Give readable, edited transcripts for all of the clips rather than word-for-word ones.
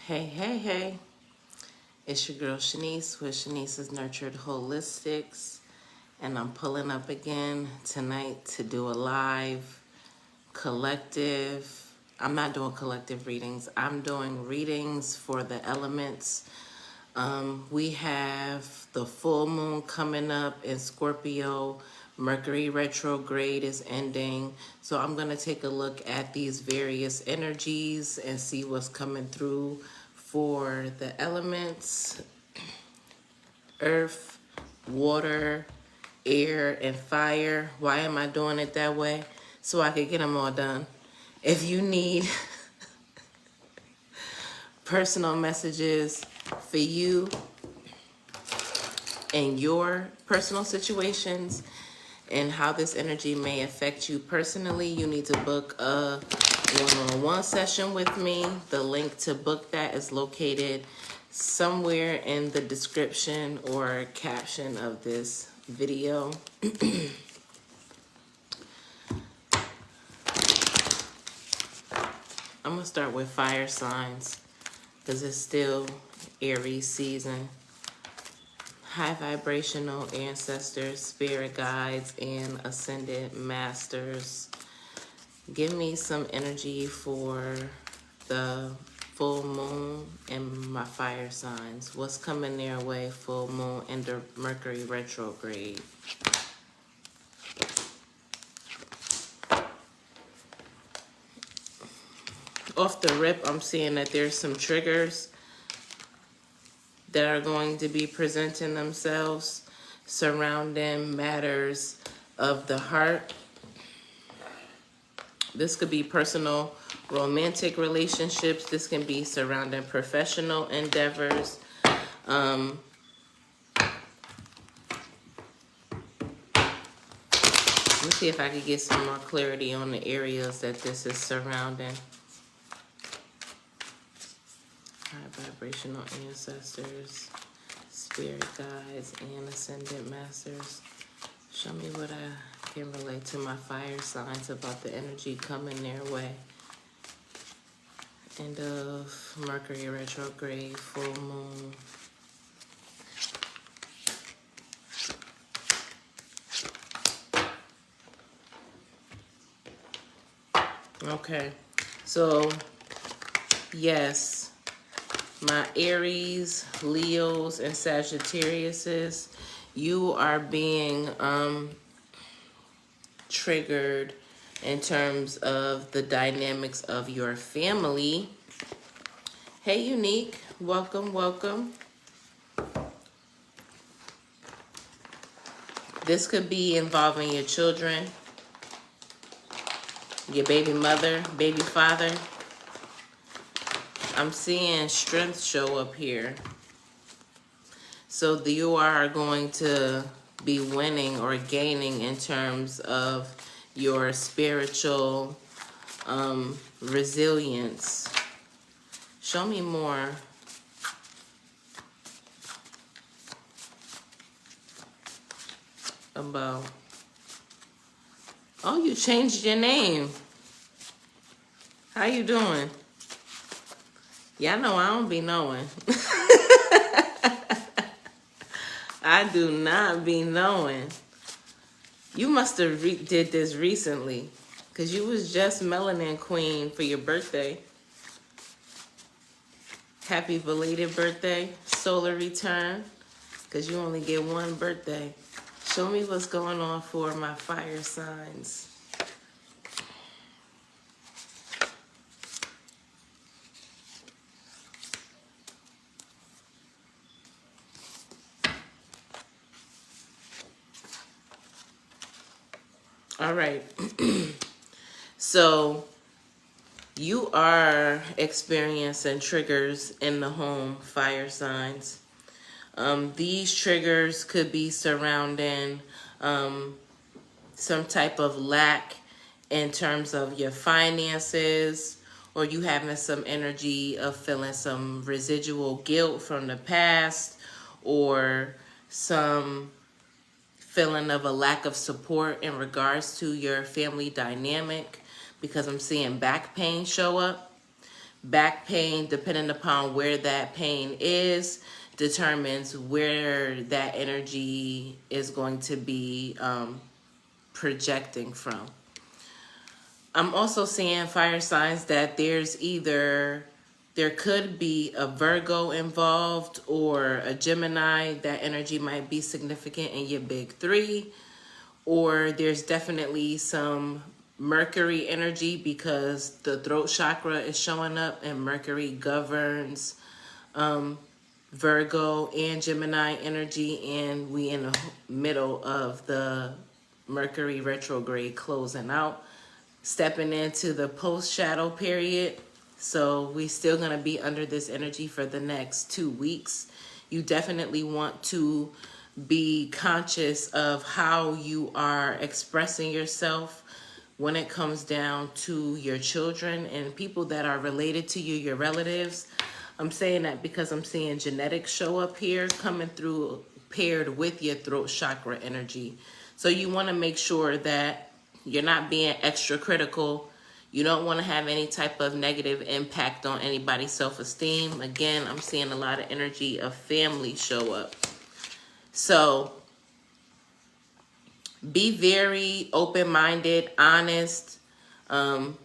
Hey. It's your girl Shanice with Shanice's Nurtured Holistics. And I'm pulling up again tonight to do a live collective. I'm not doing collective readings. I'm doing readings for the elements. We have the full moon coming up in Scorpio. Mercury Retrograde is ending. So I'm going to take a look at these various energies and see what's coming through for the elements: earth, water, air, and fire. Why am I doing it that way? So I could get them all done. If you need personal messages for you and your personal situations and how this energy may affect you personally, you need to book a one-on-one session with me. The link to book that is located somewhere in the description or caption of this video. I'm going to start with fire signs because it's still Aries season. High vibrational ancestors, spirit guides, and ascended masters. Give me some energy for the full moon and my fire signs. What's coming their way? Full moon and the Mercury retrograde. Off the rip, I'm seeing that there's some triggers that are going to be presenting themselves surrounding matters of the heart. This could be personal, romantic relationships. This can be surrounding professional endeavors. Let me see if I could get some more clarity on the areas that this is surrounding. High vibrational ancestors, spirit guides, and ascendant masters. Show me what I can relate to my fire signs about the energy coming their way. End of Mercury retrograde, full moon. Okay, so yes, my Aries, Leos, and Sagittariuses, you are being triggered in terms of the dynamics of your family. Hey, Unique, welcome. This could be involving your children, your baby mother, baby father. I'm seeing strength show up here. So you are going to be winning or gaining in terms of your spiritual resilience. Show me more. About, oh, you changed your name. How you doing? Y'all know I don't be knowing. I do not be knowing. You must have did this recently, because you was just Melanin Queen for your birthday. Happy belated birthday, solar return, because you only get one birthday. Show me what's going on for my fire signs. All right. So you are experiencing triggers in the home, fire signs. These triggers could be surrounding some type of lack in terms of your finances, or you having some energy of feeling some residual guilt from the past, or some feeling of a lack of support in regards to your family dynamic, because I'm seeing back pain show up. Back pain, depending upon where that pain is, determines where that energy is going to be projecting from. I'm also seeing fire signs that there could be a Virgo involved or a Gemini. That energy might be significant in your big three. Or there's definitely some Mercury energy because the throat chakra is showing up and Mercury governs Virgo and Gemini energy, and we in the middle of the Mercury retrograde closing out, stepping into the post shadow period. So we still going to be under this energy for the next 2 weeks. You definitely want to be conscious of how you are expressing yourself when it comes down to your children and people that are related to you, your relatives. I'm saying that because I'm seeing genetics show up here coming through paired with your throat chakra energy. So you want to make sure that you're not being extra critical. You don't want to have any type of negative impact on anybody's self-esteem. Again, I'm seeing a lot of energy of family show up. So be very open-minded, honest,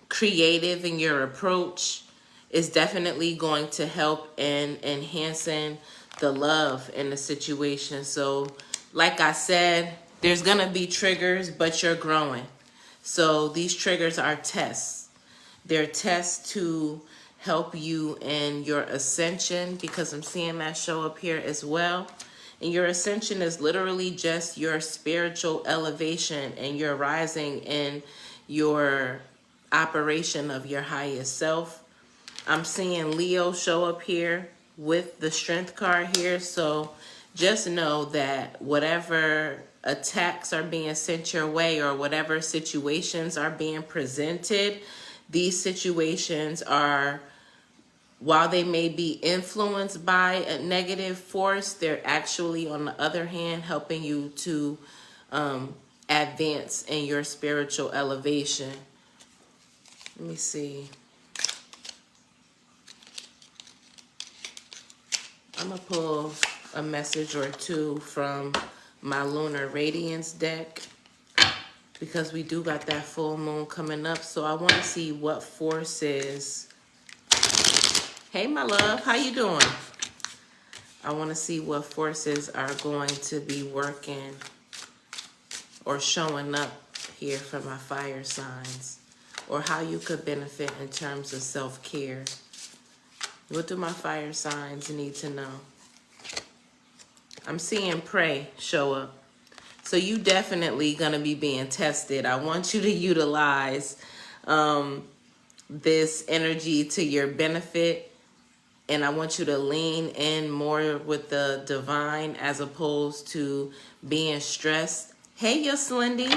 creative in your approach. Is definitely going to help in enhancing the love in the situation. So like I said, there's going to be triggers, but you're growing. So these triggers are tests. They're tests to help you in your ascension, because I'm seeing that show up here as well. And your ascension is literally just your spiritual elevation and your rising in your operation of your highest self. I'm seeing Leo show up here with the Strength card here. So just know that whatever attacks are being sent your way or whatever situations are being presented, these situations are, while they may be influenced by a negative force, they're actually, on the other hand, helping you to advance in your spiritual elevation. Let me see. I'm going to pull a message or two from my Lunar Radiance deck, because we do got that full moon coming up. So I want to see what forces. Hey, my love, how you doing? I want to see what forces are going to be working or showing up here for my fire signs, or how you could benefit in terms of self-care. What do my fire signs need to know? I'm seeing pray show up. So you definitely going to be being tested. I want you to utilize this energy to your benefit. And I want you to lean in more with the divine as opposed to being stressed. Hey, Slendy.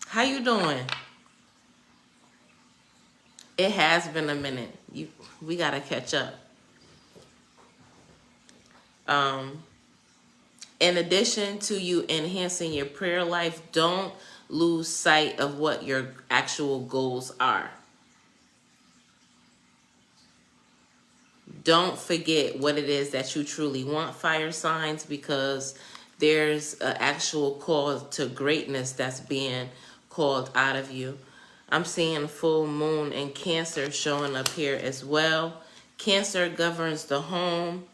How you doing? It has been a minute. We got to catch up. In addition to you enhancing your prayer life, don't lose sight of what your actual goals are. Don't forget what it is that you truly want, fire signs, because there's an actual call to greatness that's being called out of you. I'm seeing full moon in Cancer showing up here as well. Cancer governs the home.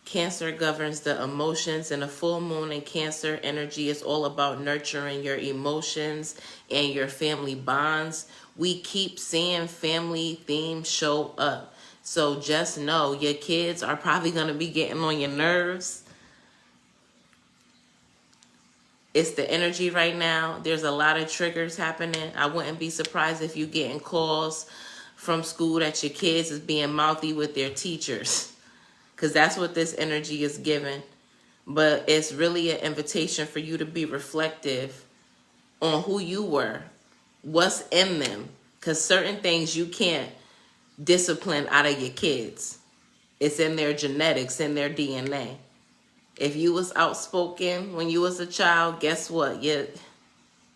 Cancer governs the emotions, and a full moon in Cancer energy is all about nurturing your emotions and your family bonds. We keep seeing family themes show up. So just know your kids are probably going to be getting on your nerves. It's the energy right now. There's a lot of triggers happening. I wouldn't be surprised if you're getting calls from school that your kids is being mouthy with their teachers, because that's what this energy is giving. But it's really an invitation for you to be reflective on who you were, what's in them, because certain things you can't discipline out of your kids. It's in their genetics, in their DNA. If you was outspoken when you was a child, guess what? Your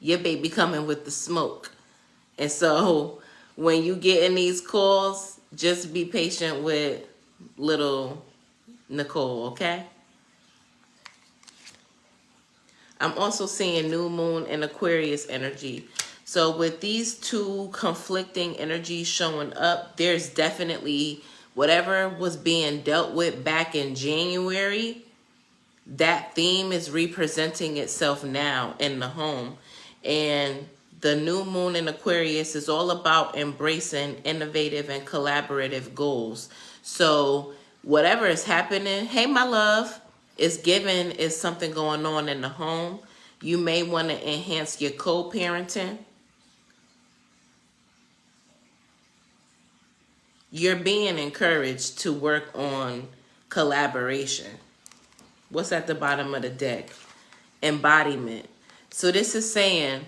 baby coming with the smoke. And so when you get in these calls, just be patient with little Nicole, okay? I'm also seeing new moon and Aquarius energy. So with these two conflicting energies showing up, there's definitely whatever was being dealt with back in January, that theme is representing itself now in the home. And the new moon in Aquarius is all about embracing innovative and collaborative goals. So whatever is happening, hey, my love, is given is something going on in the home. You may want to enhance your co-parenting. You're being encouraged to work on collaboration. What's at the bottom of the deck? Embodiment. So this is saying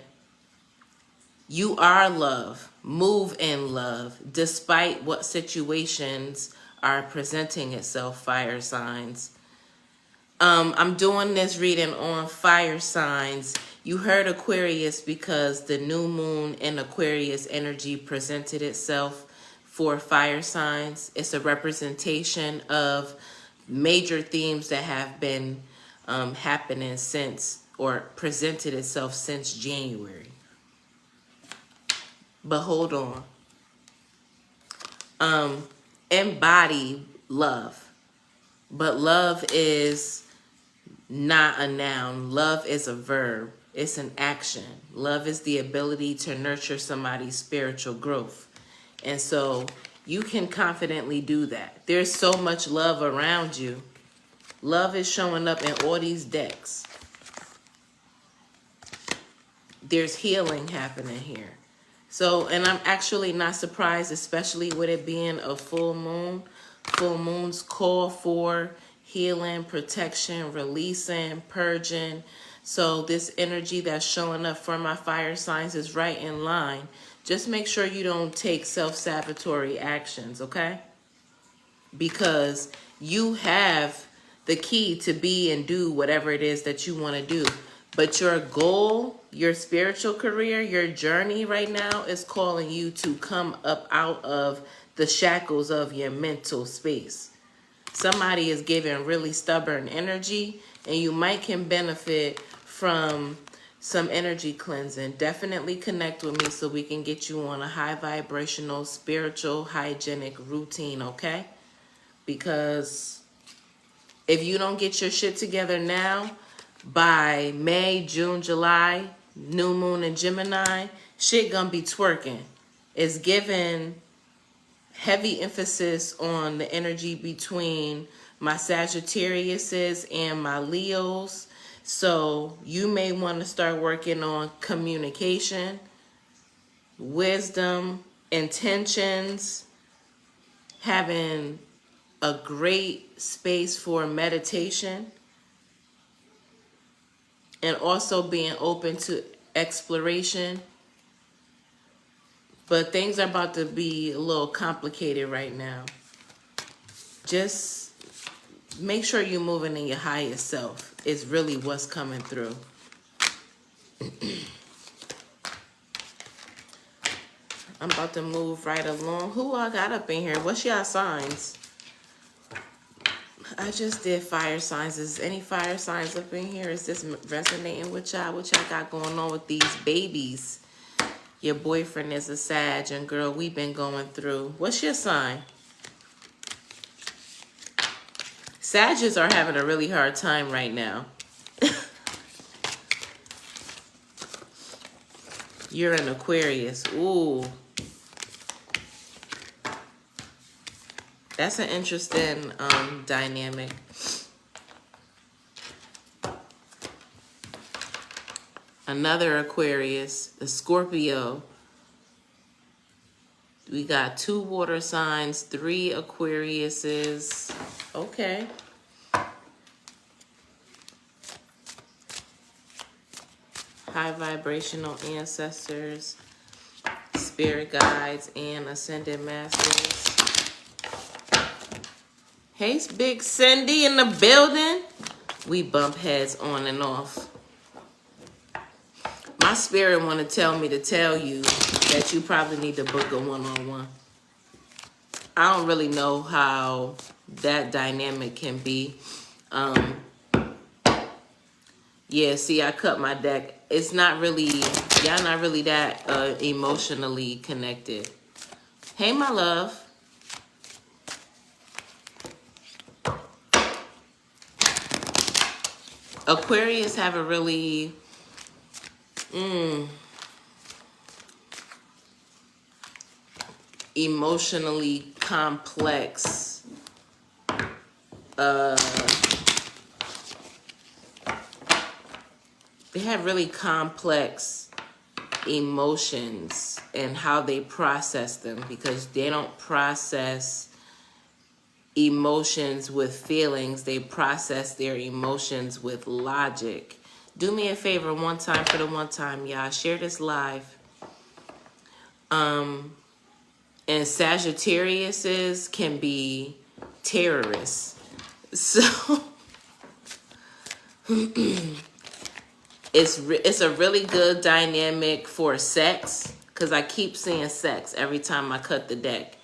you are love. Move in love despite what situations are presenting itself, fire signs. I'm doing this reading on fire signs. You heard Aquarius because the new moon in Aquarius energy presented itself for fire signs. It's a representation of major themes that have been happening since, or presented itself since January. But hold on. Embody love. But love is not a noun. Love is a verb. It's an action. Love is the ability to nurture somebody's spiritual growth. And so you can confidently do that. There's so much love around you. Love is showing up in all these decks. There's healing happening here. So, and I'm actually not surprised, especially with it being a full moon. Full moons call for healing, protection, releasing, purging. So this energy that's showing up for my fire signs is right in line. Just make sure you don't take self-sabotatory actions, okay? Because you have the key to be and do whatever it is that you want to do. But your goal, your spiritual career, your journey right now is calling you to come up out of the shackles of your mental space. Somebody is giving really stubborn energy, and you might can benefit from some energy cleansing. Definitely connect with me so we can get you on a high vibrational, spiritual, hygienic routine, okay? Because if you don't get your shit together now, by May, June, July, new moon in Gemini, shit gonna be twerking. It's given heavy emphasis on the energy between my Sagittariuses and my Leos. So you may want to start working on communication, wisdom, intentions, having a great space for meditation, and also being open to exploration. But things are about to be a little complicated right now. Just make sure you're moving in your highest self is really what's coming through. I'm about to move right along. Who I got up in here? What's y'all signs? I just did fire signs. Is any fire signs up in here? Is this resonating with y'all? What y'all got going on with these babies? Your boyfriend is a Sag, and girl, we've been going through. What's your sign? Sages are having a really hard time right now. You're an Aquarius. Ooh. That's an interesting dynamic. Another Aquarius, the Scorpio. We got 2 water signs, 3 Aquariuses. Okay. High vibrational ancestors, spirit guides, and ascended masters. Hey, Big Cindy in the building. We bump heads on and off. My spirit want to tell me to tell you that you probably need to book a one-on-one. I don't really know how that dynamic can be. Yeah, see, I cut my deck. It's not really, y'all not really that emotionally connected. Hey, my love. Aquarius have a really emotionally complex they have really complex emotions and how they process them, because they don't process emotions with feelings. They process their emotions with logic. Do me a favor one time for the one time, y'all. Share this live. And Sagittariuses can be terrorists. So it's a really good dynamic for sex, because I keep seeing sex every time I cut the deck.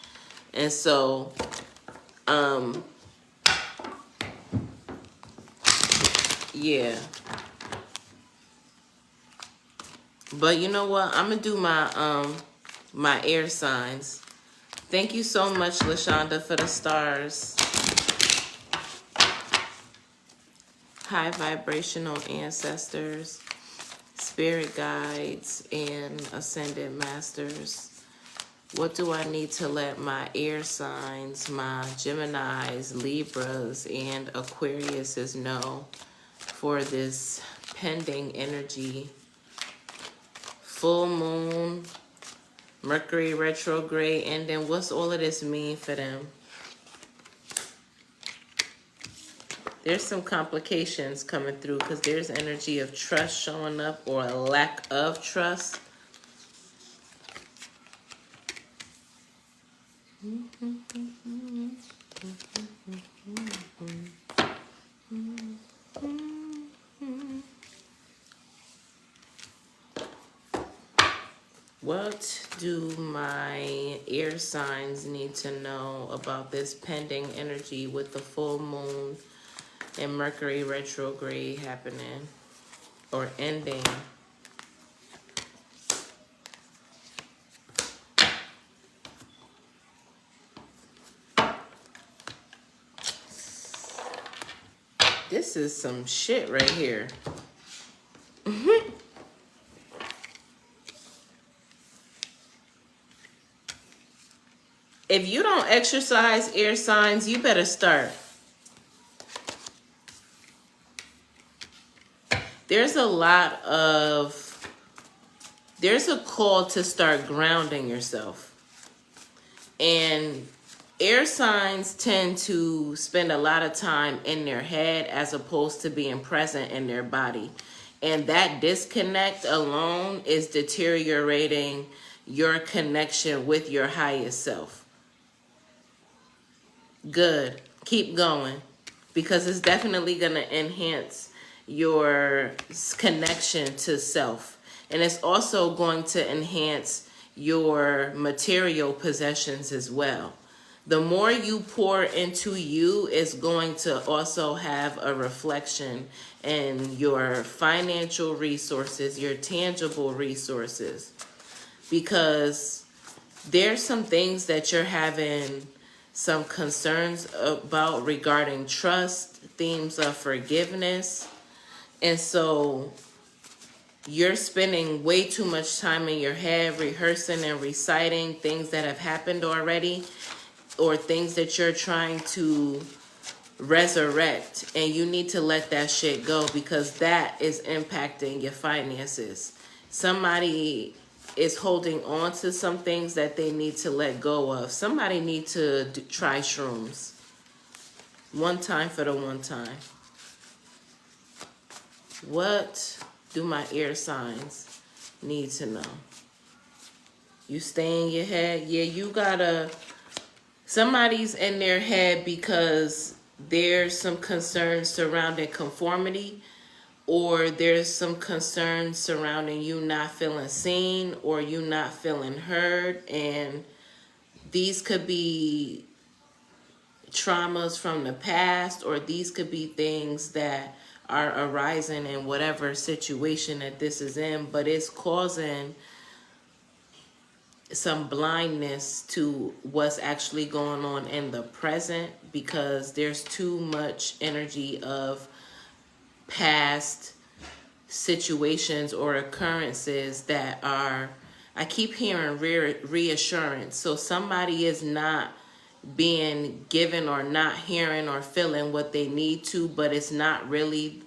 And so yeah. But you know what? I'm gonna do my air signs. Thank you so much, LaShonda, for the stars. High vibrational ancestors, spirit guides, and ascended masters. What do I need to let my air signs, my Geminis, Libras, and Aquariuses know for this pending energy? Full moon, Mercury retrograde, and then what's all of this mean for them? There's some complications coming through, because there's energy of trust showing up, or a lack of trust. What do my air signs need to know about this pending energy with the full moon and Mercury retrograde happening or ending? This is some shit right here. If you don't exercise air signs, you better start. There's a call to start grounding yourself. And air signs tend to spend a lot of time in their head as opposed to being present in their body. And that disconnect alone is deteriorating your connection with your highest self. Good. Keep going, because it's definitely going to enhance your connection to self. And it's also going to enhance your material possessions as well. The more you pour into you is going to also have a reflection in your financial resources, your tangible resources. Because there's some things that you're having some concerns about regarding trust, themes of forgiveness. And so you're spending way too much time in your head rehearsing and reciting things that have happened already, or things that you're trying to resurrect. And you need to let that shit go, because that is impacting your finances. Somebody is holding on to some things that they need to let go of. Somebody need to try shrooms. One time for the one time. What do my air signs need to know? You stay in your head? Yeah, you gotta... Somebody's in their head because there's some concerns surrounding conformity, or there's some concerns surrounding you not feeling seen, or you not feeling heard, and These could be traumas from the past, or these could be things that are arising in whatever situation that this is in, but it's causing some blindness to what's actually going on in the present, because there's too much energy of past situations or occurrences that are, I keep hearing reassurance. So somebody is not being given or not hearing or feeling what they need to, but it's not really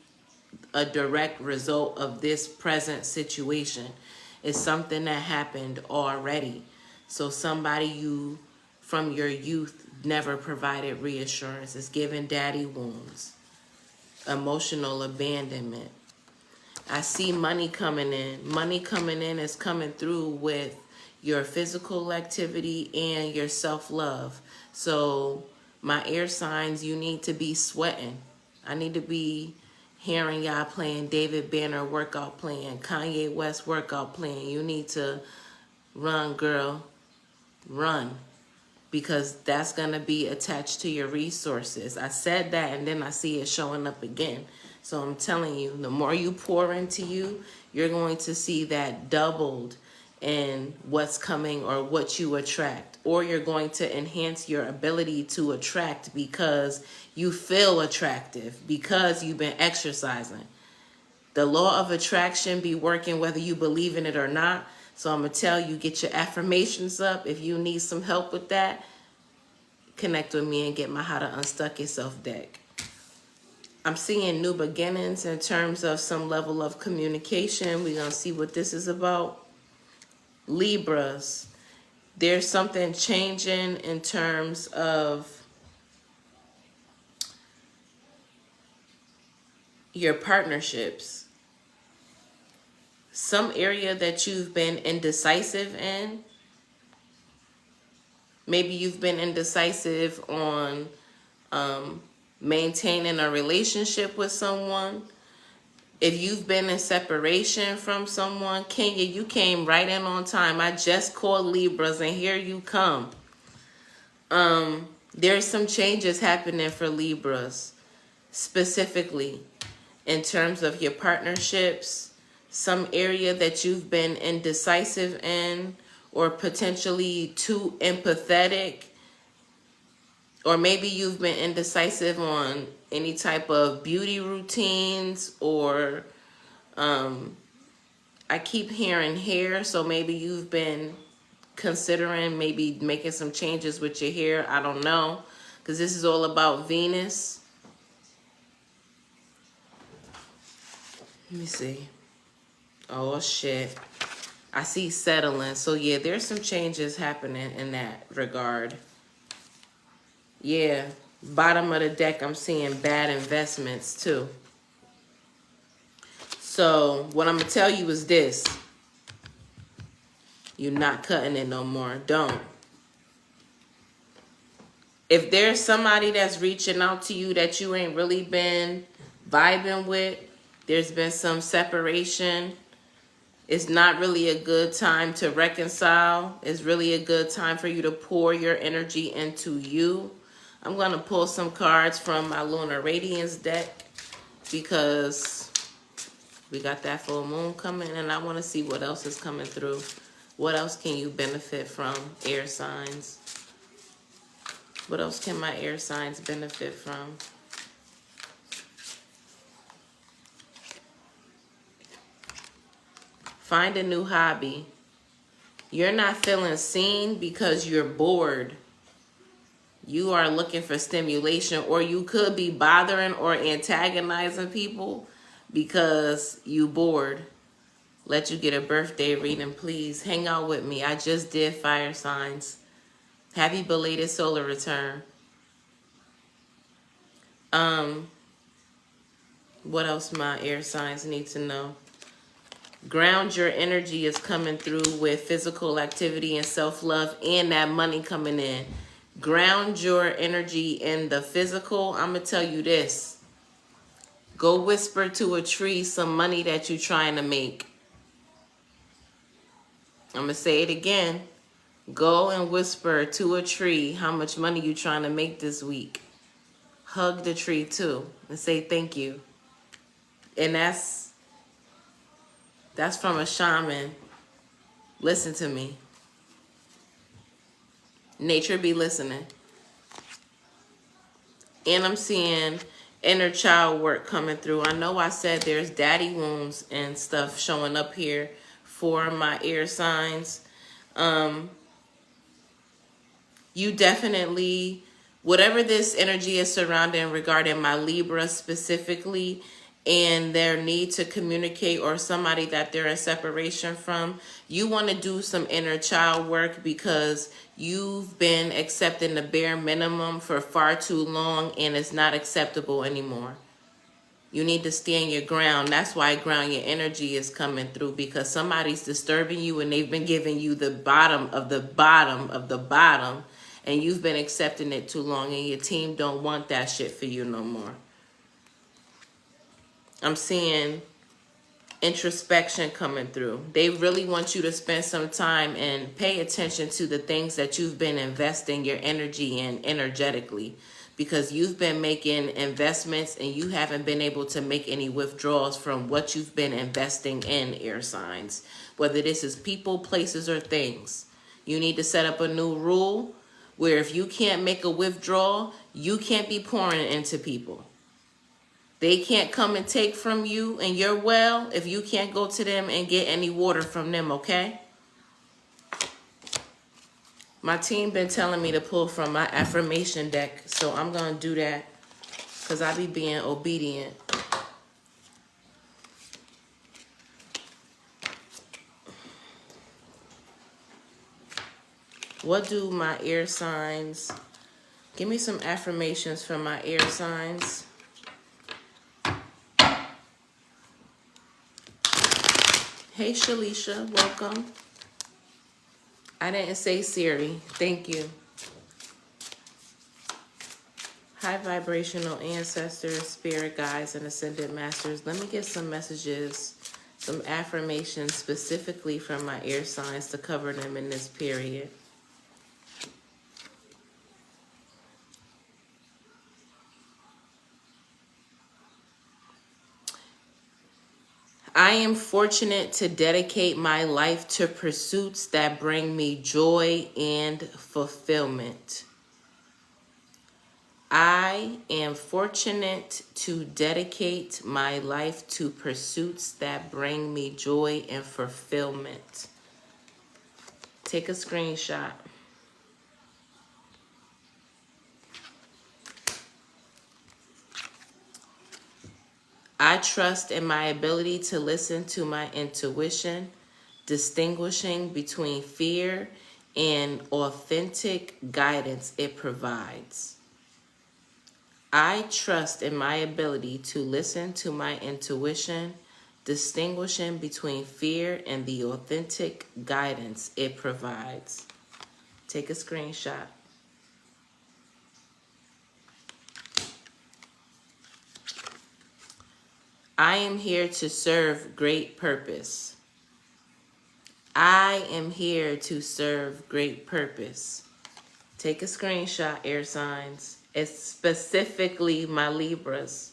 a direct result of this present situation. It's something that happened already. So somebody you from your youth never provided reassurance. It's giving daddy wounds, emotional abandonment. I see money coming in. Money coming in is coming through with your physical activity and your self-love. So my air signs, you need to be sweating. I need to be hearing y'all playing David Banner workout plan, Kanye West workout plan. You need to run, girl, run, because that's going to be attached to your resources. I said that, and then I see it showing up again. So I'm telling you, the more you pour into you, you're going to see that doubled in what's coming or what you attract. Or you're going to enhance your ability to attract because you feel attractive, because you've been exercising. The law of attraction be working whether you believe in it or not. So I'm going to tell you, get your affirmations up. If you need some help with that, connect with me and get my How to Unstuck Yourself deck. I'm seeing new beginnings in terms of some level of communication. We're going to see what this is about. Libras, there's something changing in terms of your partnerships. Some area that you've been indecisive in. Maybe you've been indecisive on maintaining a relationship with someone. If you've been in separation from someone, Kenya, you came right in on time. I just called Libras, and here you come. There's some changes happening for Libras, specifically in terms of your partnerships, some area that you've been indecisive in, or potentially too empathetic. Or maybe you've been indecisive on any type of beauty routines, or I keep hearing hair. So maybe you've been considering maybe making some changes with your hair. I don't know, because this is all about Venus. Let me see. Oh, shit. I see settling. So, yeah, there's some changes happening in that regard. Yeah, bottom of the deck, I'm seeing bad investments too. So what I'm going to tell you is this. You're not cutting it no more. Don't. If there's somebody that's reaching out to you that you ain't really been vibing with, there's been some separation, it's not really a good time to reconcile. It's really a good time for you to pour your energy into you. I'm going to pull some cards from my Lunar Radiance deck, because we got that full moon coming, and I want to see what else is coming through. What else can you benefit from, air signs? What else can my air signs benefit from? Find a new hobby. You're not feeling seen because you're bored. You are looking for stimulation, or you could be bothering or antagonizing people because you bored. Let you get a birthday reading, please. Hang out with me. I just did fire signs. Happy belated solar return. What else my air signs need to know? Ground your energy is coming through with physical activity and self-love, and that money coming in. Ground your energy in the physical. I'm going to tell you this. Go whisper to a tree some money that you're trying to make. I'm going to say it again. Go and whisper to a tree how much money you trying to make this week. Hug the tree too and say thank you. And that's from a shaman. Listen to me. Nature be listening. And I'm seeing inner child work coming through. I know I said there's daddy wounds and stuff showing up here for my air signs. You definitely, whatever this energy is surrounding regarding my Libra specifically, and their need to communicate, or somebody that they're in separation from, you want to do some inner child work because you've been accepting the bare minimum for far too long and it's not acceptable anymore. You need to stand your ground. That's why ground your energy is coming through, because somebody's disturbing you and they've been giving you the bottom of the bottom of the bottom, and you've been accepting it too long, and your team don't want that shit for you no more. I'm seeing introspection coming through. They really want you to spend some time and pay attention to the things that you've been investing your energy in energetically, because you've been making investments and you haven't been able to make any withdrawals from what you've been investing in, air signs. Whether this is people, places, or things. You need to set up a new rule where if you can't make a withdrawal, you can't be pouring into people. They can't come and take from you and your well if you can't go to them and get any water from them, okay? My team been telling me to pull from my affirmation deck, so I'm going to do that because I be being obedient. What do my air signs? Give me some affirmations for my air signs. Hey, Shalisha, welcome. I didn't say Siri. Thank you. High vibrational ancestors, spirit guides, and ascended masters. Let me get some messages, some affirmations specifically from my air signs to cover them in this period. I am fortunate to dedicate my life to pursuits that bring me joy and fulfillment. I am fortunate to dedicate my life to pursuits that bring me joy and fulfillment. Take a screenshot. I trust in my ability to listen to my intuition, distinguishing between fear and authentic guidance it provides. I trust in my ability to listen to my intuition, distinguishing between fear and the authentic guidance it provides. Take a screenshot. I am here to serve great purpose. I am here to serve great purpose. Take a screenshot, air signs. It's specifically my Libras.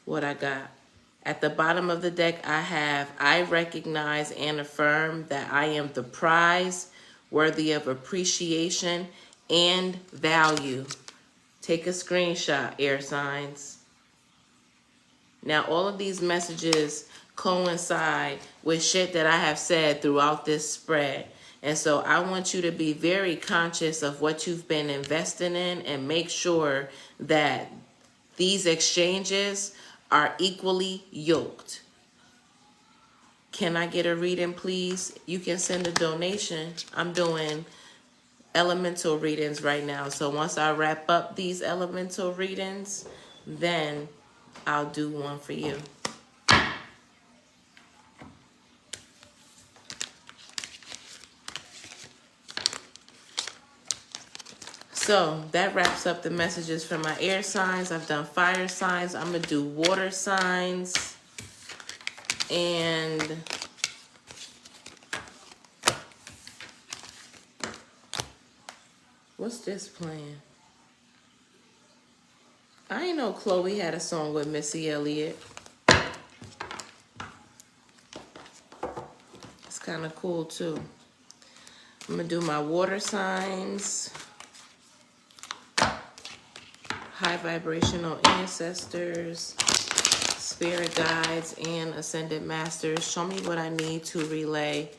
What I got? At the bottom of the deck, I recognize and affirm that I am the prize worthy of appreciation and value. Take a screenshot, air signs. Now, all of these messages coincide with shit that I have said throughout this spread. And so I want you to be very conscious of what you've been investing in and make sure that these exchanges are equally yoked. Can I get a reading, please? You can send a donation. I'm doing elemental readings right now. So once I wrap up these elemental readings, then I'll do one for you. So that wraps up the messages for my air signs. I've done fire signs. I'm going to do water signs. And what's this playing? I didn't know Chloe had a song with Missy Elliott. It's kind of cool too. I'm going to do my water signs, high vibrational ancestors, spirit guides, and ascended masters. Show me what I need to relay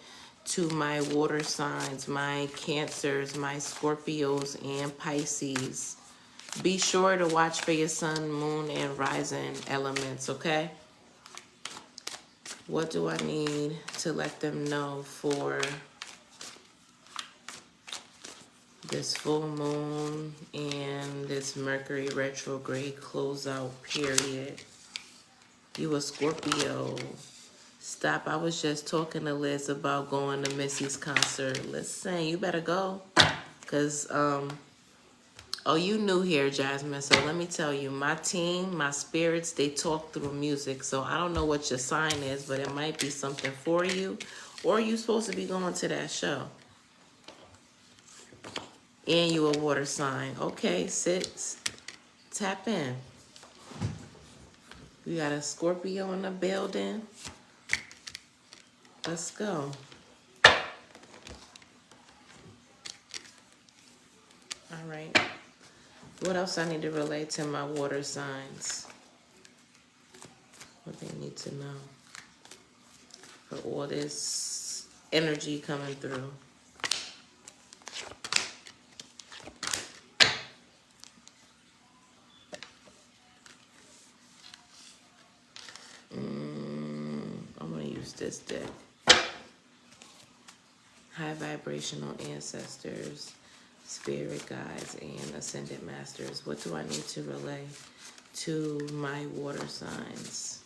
to my water signs, my Cancers, my Scorpios, and Pisces. Be sure to watch for your sun, moon, and rising elements, okay? What do I need to let them know for this full moon and this Mercury retrograde closeout period? You a Scorpio. Stop. I was just talking to Liz about going to Missy's concert. Listen, you better go. Because, oh, you new here, Jasmine. So let me tell you, my team, my spirits, they talk through music. So I don't know what your sign is, but it might be something for you. Or you supposed to be going to that show. And you a water sign. Okay, sit. Tap in. We got a Scorpio in the building. Let's go. All right. What else I need to relate to my water signs? What they need to know for all this energy coming through. I'm going to use this deck. High vibrational ancestors, spirit guides, and ascended masters. What do I need to relay to my water signs?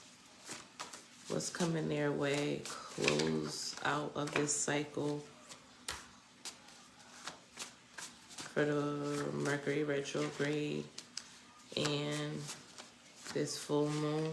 What's coming their way? Close out of this cycle for the Mercury retrograde and this full moon.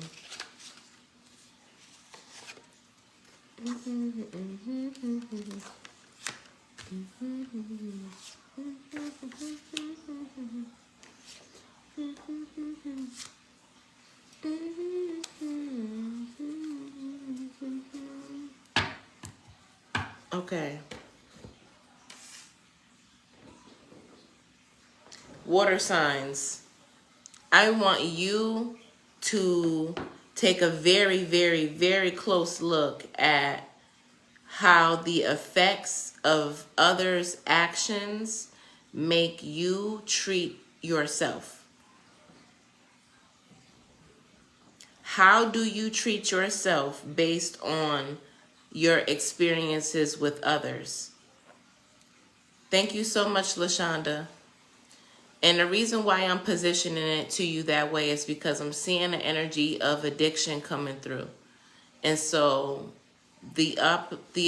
Okay. Water signs. I want you to take a very, very, very close look at how the effects of others' actions make you treat yourself. How do you treat yourself based on your experiences with others? Thank you so much, LaShonda. And the reason why I'm positioning it to you that way is because I'm seeing the energy of addiction coming through. And so the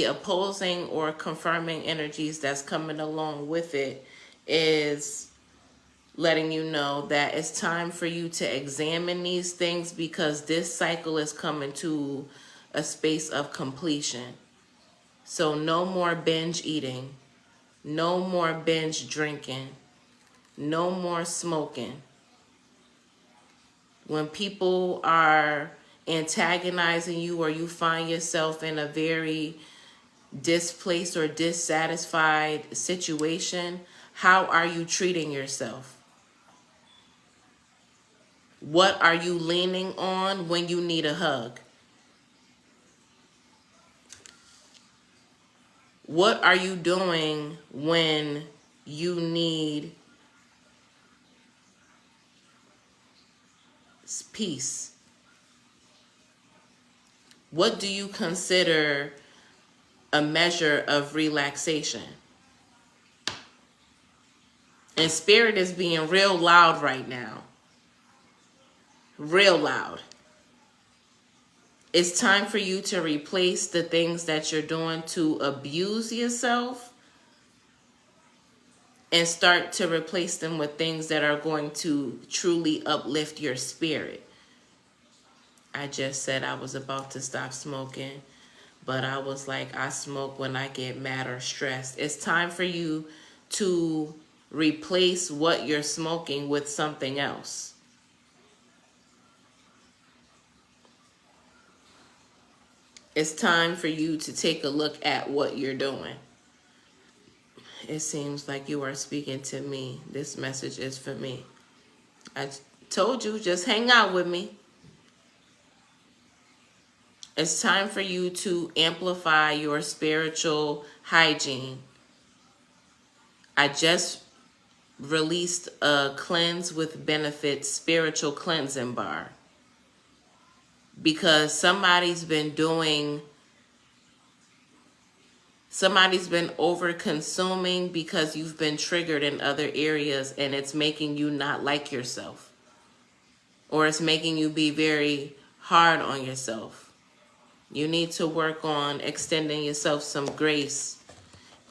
opposing or confirming energies that's coming along with it is letting you know that it's time for you to examine these things, because this cycle is coming to a space of completion. So no more binge eating, no more binge drinking, no more smoking. When people are antagonizing you or you find yourself in a very displaced or dissatisfied situation, how are you treating yourself? What are you leaning on when you need a hug? What are you doing when you need peace? What do you consider a measure of relaxation? And spirit is being real loud right now. Real loud. It's time for you to replace the things that you're doing to abuse yourself and start to replace them with things that are going to truly uplift your spirit. I just said I was about to stop smoking, but I was like, I smoke when I get mad or stressed. It's time for you to replace what you're smoking with something else. It's time for you to take a look at what you're doing. It seems like you are speaking to me. This message is for me. I told you, just hang out with me. It's time for you to amplify your spiritual hygiene. I just released a Cleanse with Benefits spiritual cleansing bar. Because somebody's been over consuming because you've been triggered in other areas, and it's making you not like yourself. Or it's making you be very hard on yourself. You need to work on extending yourself some grace.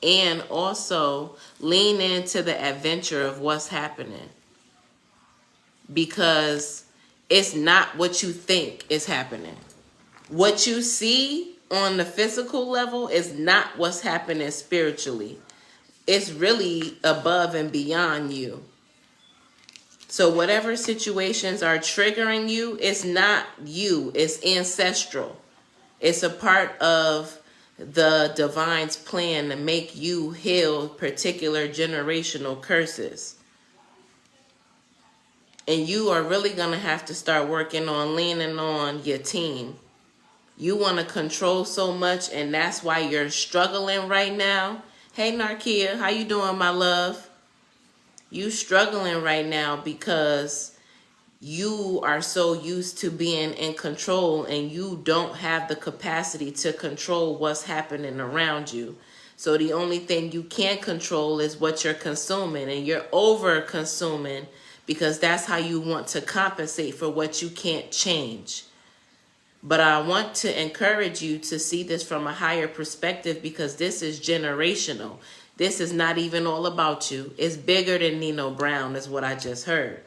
And also lean into the adventure of what's happening. Because it's not what you think is happening. What you see on the physical level is not what's happening spiritually. It's really above and beyond you. So whatever situations are triggering you, it's not you. It's ancestral. It's a part of the divine's plan to make you heal particular generational curses. And you are really going to have to start working on leaning on your team. You want to control so much, and that's why you're struggling right now. Hey, Narkia, how you doing, my love? You struggling right now because you are so used to being in control, and you don't have the capacity to control what's happening around you. So the only thing you can control is what you're consuming, and you're over consuming because that's how you want to compensate for what you can't change. But I want to encourage you to see this from a higher perspective, because this is generational. This is not even all about you. It's bigger than Nino Brown, is what I just heard.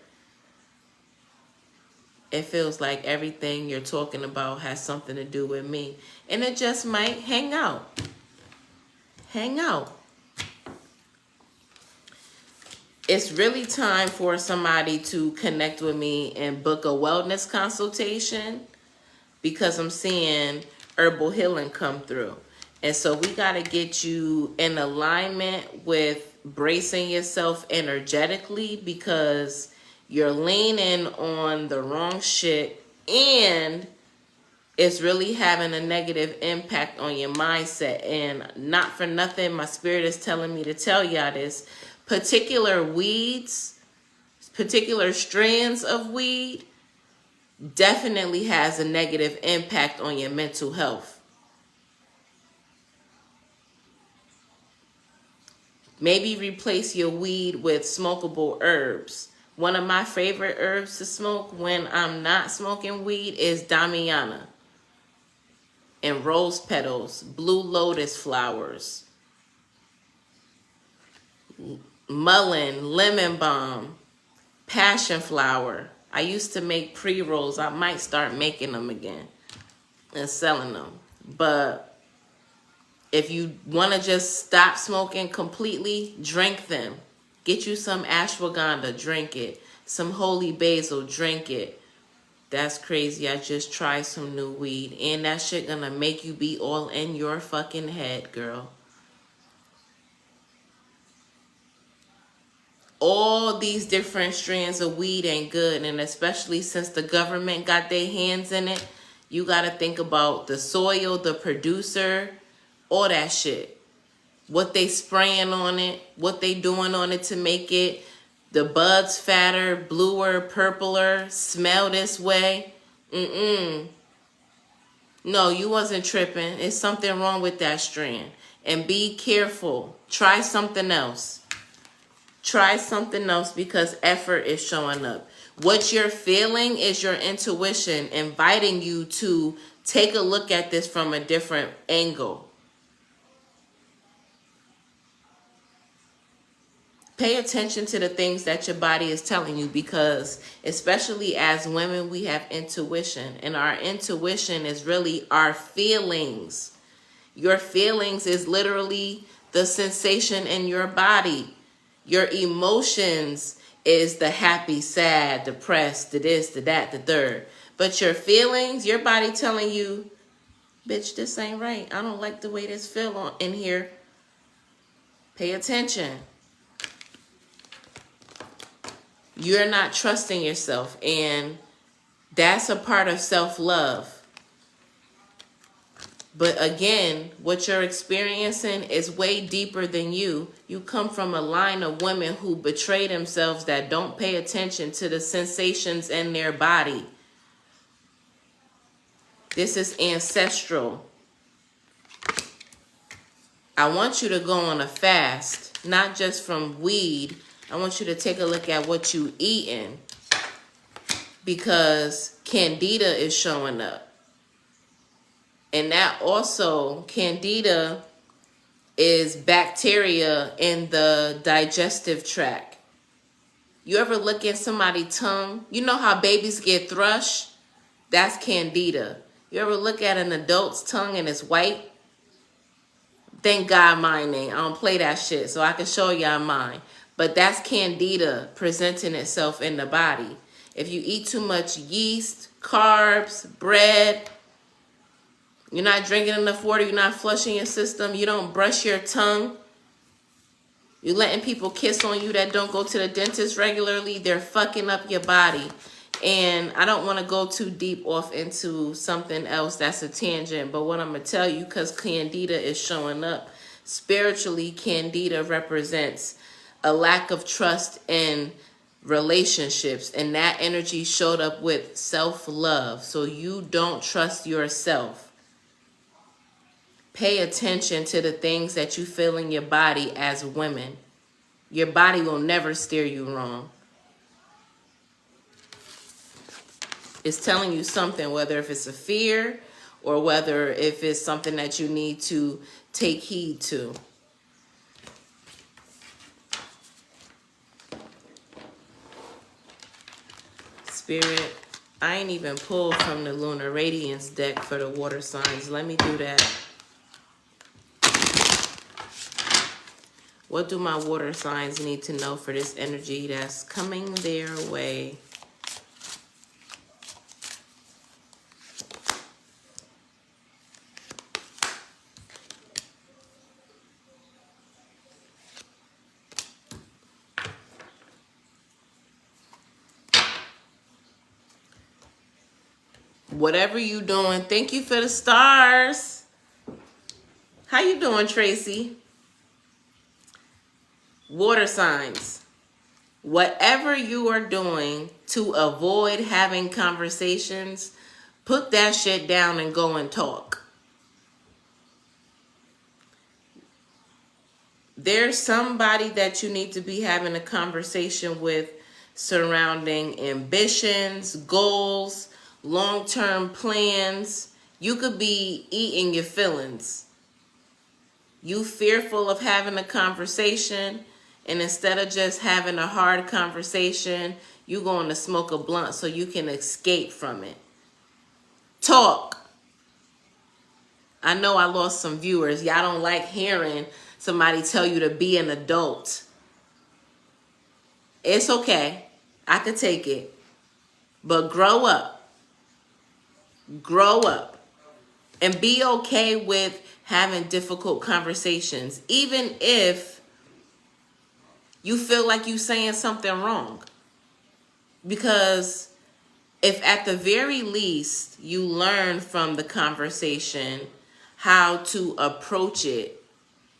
It feels like everything you're talking about has something to do with me. And it just might. Hang out. Hang out. It's really time for somebody to connect with me and book a wellness consultation, because I'm seeing herbal healing come through. And so we got to get you in alignment with bracing yourself energetically, because you're leaning on the wrong shit, and it's really having a negative impact on your mindset. And not for nothing, my spirit is telling me to tell y'all this. Particular weeds, particular strands of weed definitely has a negative impact on your mental health. Maybe replace your weed with smokable herbs. One of my favorite herbs to smoke when I'm not smoking weed is Damiana and rose petals, blue lotus flowers, mullein, lemon balm, passion flower. I used to make pre-rolls. I might start making them again and selling them. But if you want to just stop smoking completely, drink them. Get you some ashwagandha, drink it. Some holy basil, drink it. That's crazy. I just tried some new weed, and that shit gonna make you be all in your fucking head, girl. All these different strands of weed ain't good, and especially since the government got their hands in it, you gotta think about the soil, the producer, all that shit. What they spraying on it, what they doing on it to make it the buds fatter, bluer, purpler, smell this way. No, you wasn't tripping. It's something wrong with that strand. And be careful. Try something else. Try something else, because effort is showing up. What you're feeling is your intuition inviting you to take a look at this from a different angle. Pay attention to the things that your body is telling you, because especially as women, we have intuition, and our intuition is really our feelings. Your feelings is literally the sensation in your body. Your emotions is the happy, sad, depressed, the this, the that, the third. But your feelings, your body telling you, bitch, this ain't right. I don't like the way this feel in here. Pay attention. You're not trusting yourself, and that's a part of self-love. But again, what you're experiencing is way deeper than you. You come from a line of women who betray themselves, that don't pay attention to the sensations in their body. This is ancestral. I want you to go on a fast, not just from weed. I want you to take a look at what you eating, because Candida is showing up. And that also, Candida is bacteria in the digestive tract. You ever look at somebody's tongue? You know how babies get thrush? That's Candida. You ever look at an adult's tongue and it's white? Thank God mine ain't. I don't play that shit, so I can show y'all mine. But that's Candida presenting itself in the body. If you eat too much yeast, carbs, bread, you're not drinking enough water, you're not flushing your system, you don't brush your tongue, you're letting people kiss on you that don't go to the dentist regularly, they're fucking up your body. And I don't want to go too deep off into something else that's a tangent, but what I'm going to tell you, because Candida is showing up, spiritually, Candida represents a lack of trust in relationships, and that energy showed up with self-love. So you don't trust yourself. Pay attention to the things that you feel in your body as women. Your body will never steer you wrong. It's telling you something, whether if it's a fear or whether if it's something that you need to take heed to. Spirit, I ain't even pulled from the Lunar Radiance deck for the water signs. Let me do that. What do my water signs need to know for this energy that's coming their way? Whatever you doing, thank you for the stars. How you doing, Tracy? Water signs. Whatever you are doing to avoid having conversations, put that shit down and go and talk. There's somebody that you need to be having a conversation with surrounding ambitions, goals, long-term plans. You could be eating your feelings. You fearful of having a conversation, and instead of just having a hard conversation, you going to smoke a blunt so you can escape from it. Talk. I know I lost some viewers. Y'all don't like hearing somebody tell you to be an adult. It's okay. I could take it. But grow up. Grow up. And be okay with having difficult conversations, even if you feel like you're saying something wrong. Because if at the very least you learn from the conversation how to approach it,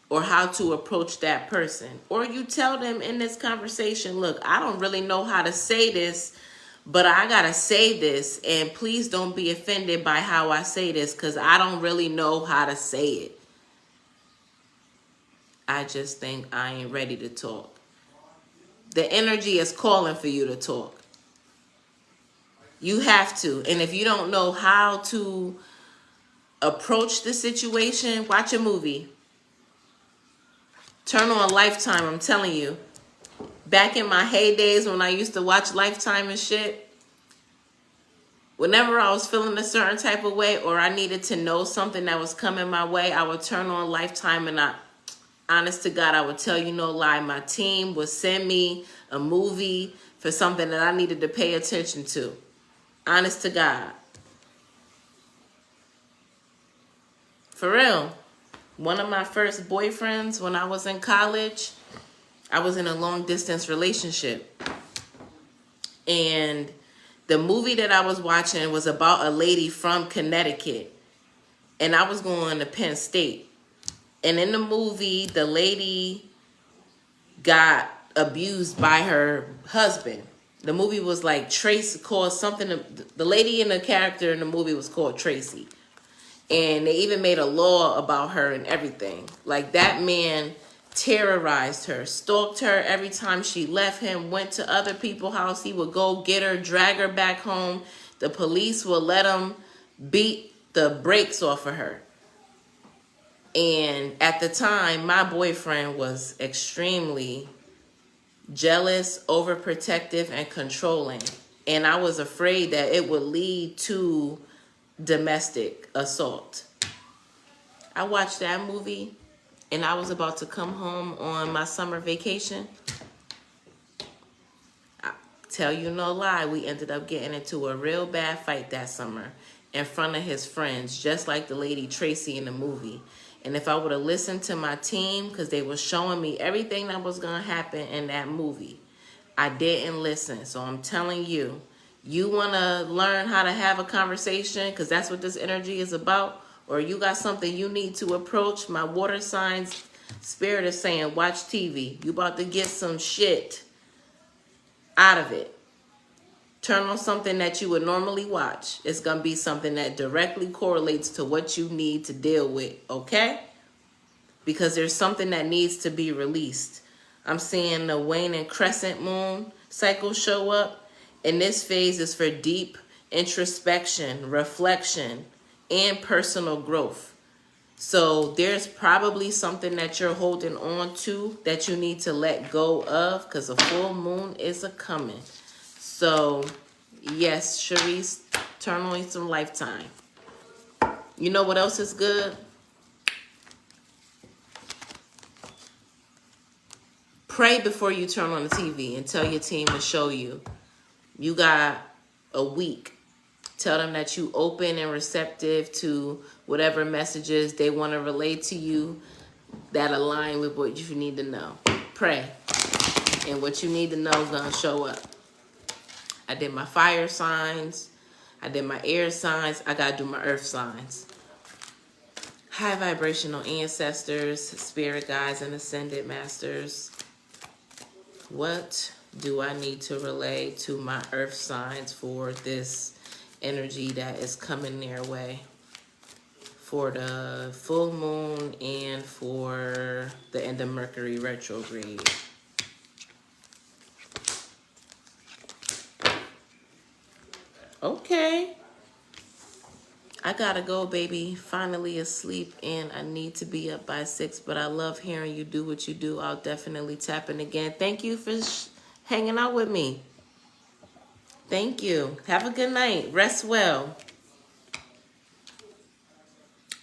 or how to approach that person, or you tell them in this conversation, look, I don't really know how to say this, but I gotta say this, and please don't be offended by how I say this, because I don't really know how to say it. I just think I ain't ready to talk. The energy is calling for you to talk. You have to. And if you don't know how to approach the situation, watch a movie. Turn on Lifetime, I'm telling you. back in my heydays when I used to watch Lifetime and shit, whenever I was feeling a certain type of way or I needed to know something that was coming my way, I would turn on Lifetime and honest to God, I would tell you no lie, my team would send me a movie for something that I needed to pay attention to. Honest to God. For real. One of my first boyfriends when I was in college, I was in a long distance relationship. And the movie that I was watching was about a lady from Connecticut. And I was going to Penn State. And in the movie, the lady got abused by her husband. The movie was like Tracy, called something. The lady in the character in the movie was called Tracy. And they even made a law about her and everything. Like, that man terrorized her, stalked her every time she left him, went to other people's house. He would go get her, drag her back home. The police would let him beat the brakes off of her. And at the time, my boyfriend was extremely jealous, overprotective, and controlling. And I was afraid that it would lead to domestic assault. I watched that movie and I was about to come home on my summer vacation. I tell you no lie, we ended up getting into a real bad fight that summer in front of his friends, just like the lady Tracy in the movie. And if I would have listened to my team, because they were showing me everything that was going to happen in that movie, I didn't listen. So I'm telling you, you want to learn how to have a conversation, because that's what this energy is about, or you got something you need to approach, my water signs spirit is saying, watch TV. You about to get some shit out of it. Turn on something that you would normally watch. It's going to be something that directly correlates to what you need to deal with, okay? Because there's something that needs to be released. I'm seeing the waning crescent moon cycle show up. And this phase is for deep introspection, reflection, and personal growth. So there's probably something that you're holding on to that you need to let go of, because a full moon is a-coming. So, yes, Sharice, turn on some Lifetime. You know what else is good? Pray before you turn on the TV and tell your team to show you. You got a week. Tell them that you open and receptive to whatever messages they want to relay to you that align with what you need to know. Pray. And what you need to know is going to show up. I did my fire signs. I did my air signs. I got to do my earth signs. High vibrational ancestors, spirit guides, and ascended masters. What do I need to relay to my earth signs for this energy that is coming their way? For the full moon and for the end of Mercury Retrograde. Okay. I gotta go, baby. Finally asleep, and I need to be up by 6, but I love hearing you do what you do. I'll definitely tap in again. Thank you for hanging out with me. Thank you. Have a good night. Rest well.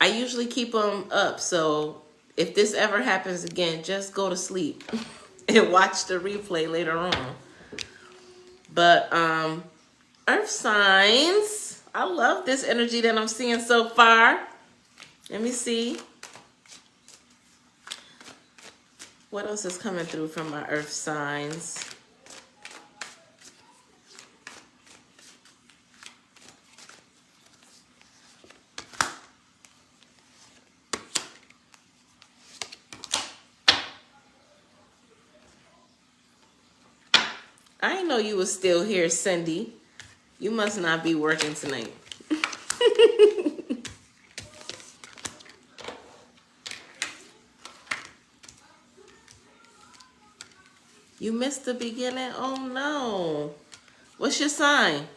I usually keep them up, so if this ever happens again, just go to sleep and watch the replay later on. But, earth signs. I love this energy that I'm seeing so far. Let me see. What else is coming through from my earth signs? I didn't know you was still here, Cindy. You must not be working tonight. You missed the beginning? Oh no. What's your sign?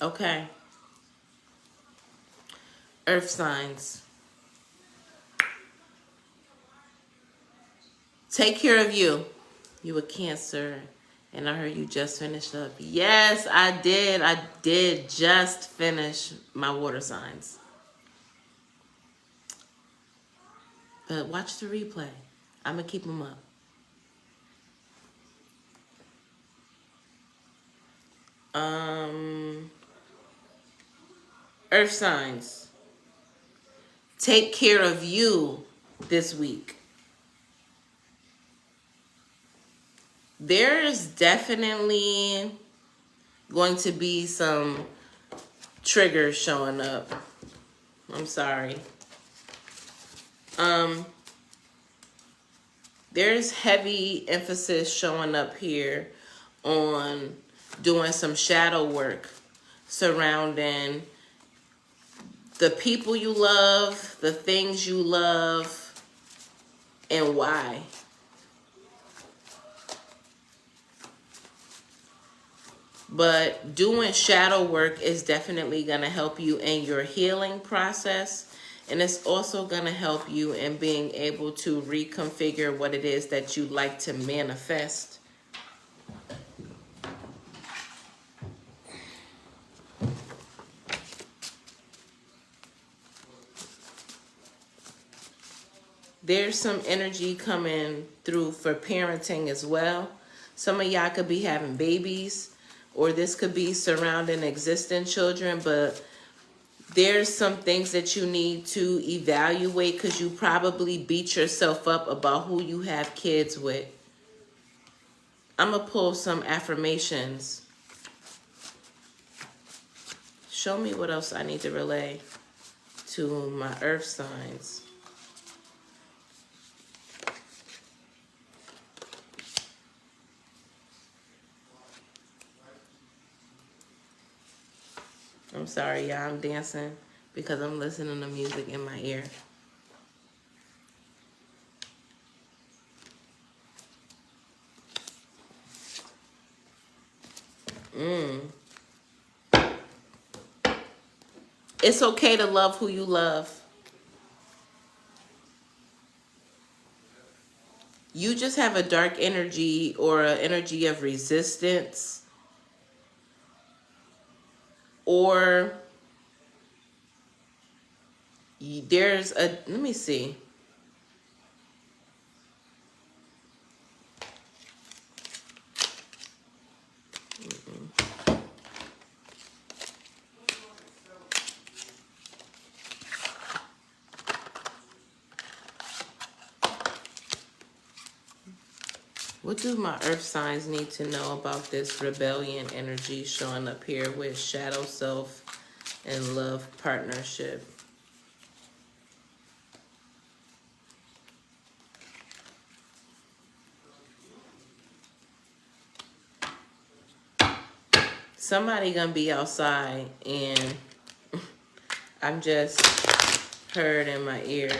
Okay. Earth signs. Take care of you. You a Cancer. And I heard you just finished up. Yes, I did. I did just finish my water signs. But watch the replay. I'm going to keep them up. Earth signs. Take care of you this week. There's definitely going to be some triggers showing up. I'm sorry. There's heavy emphasis showing up here on doing some shadow work surrounding the people you love, the things you love, and why. But doing shadow work is definitely going to help you in your healing process. And it's also going to help you in being able to reconfigure what it is that you like to manifest. There's some energy coming through for parenting as well. Some of y'all could be having babies, or this could be surrounding existing children, but there's some things that you need to evaluate because you probably beat yourself up about who you have kids with. I'm going to pull some affirmations. Show me what else I need to relay to my earth signs. I'm sorry, y'all. I'm dancing because I'm listening to music in my ear. It's okay to love who you love. You just have a dark energy or an energy of resistance, or there's a, let me see. What do my earth signs need to know about this rebellion energy showing up here with shadow self and love partnership? Somebody gonna be outside and I'm just heard in my ear,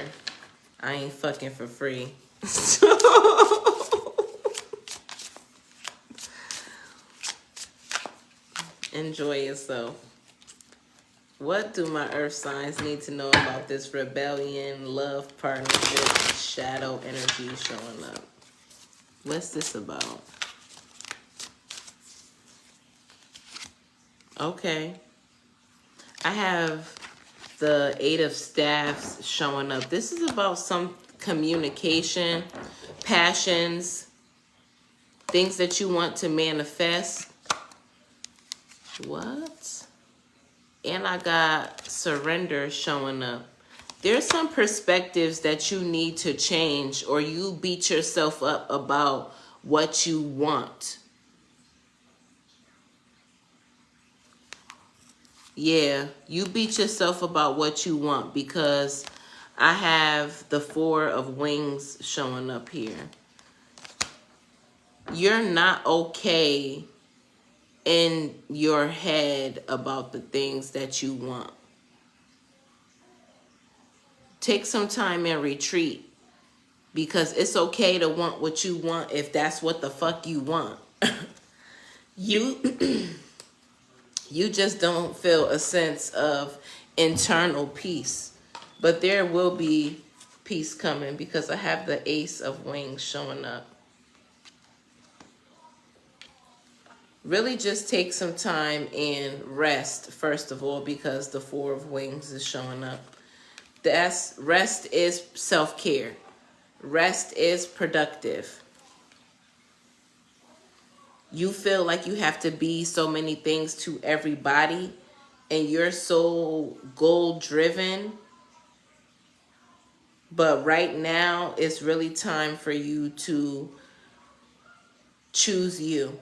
I ain't fucking for free. Enjoy yourself. What do my earth signs need to know about this rebellion, love, partnership, shadow energy showing up? What's this about? Okay. I have the Eight of Staffs showing up. This is about some communication, passions, things that you want to manifest. What? And I got surrender showing up. There's some perspectives that you need to change, or you beat yourself up about what you want. Yeah, you beat yourself about what you want because I have the Four of Wings showing up here. You're not okay in your head about the things that you want. Take some time and retreat, because it's okay to want what you want if that's what the fuck you want. You You just don't feel a sense of internal peace. But there will be peace coming because I have the Ace of Wings showing up. Really just take some time and rest, first of all, because the Four of Wings is showing up. Rest is self-care. Rest is productive. You feel like you have to be so many things to everybody, and you're so goal-driven. But right now, it's really time for you to choose you.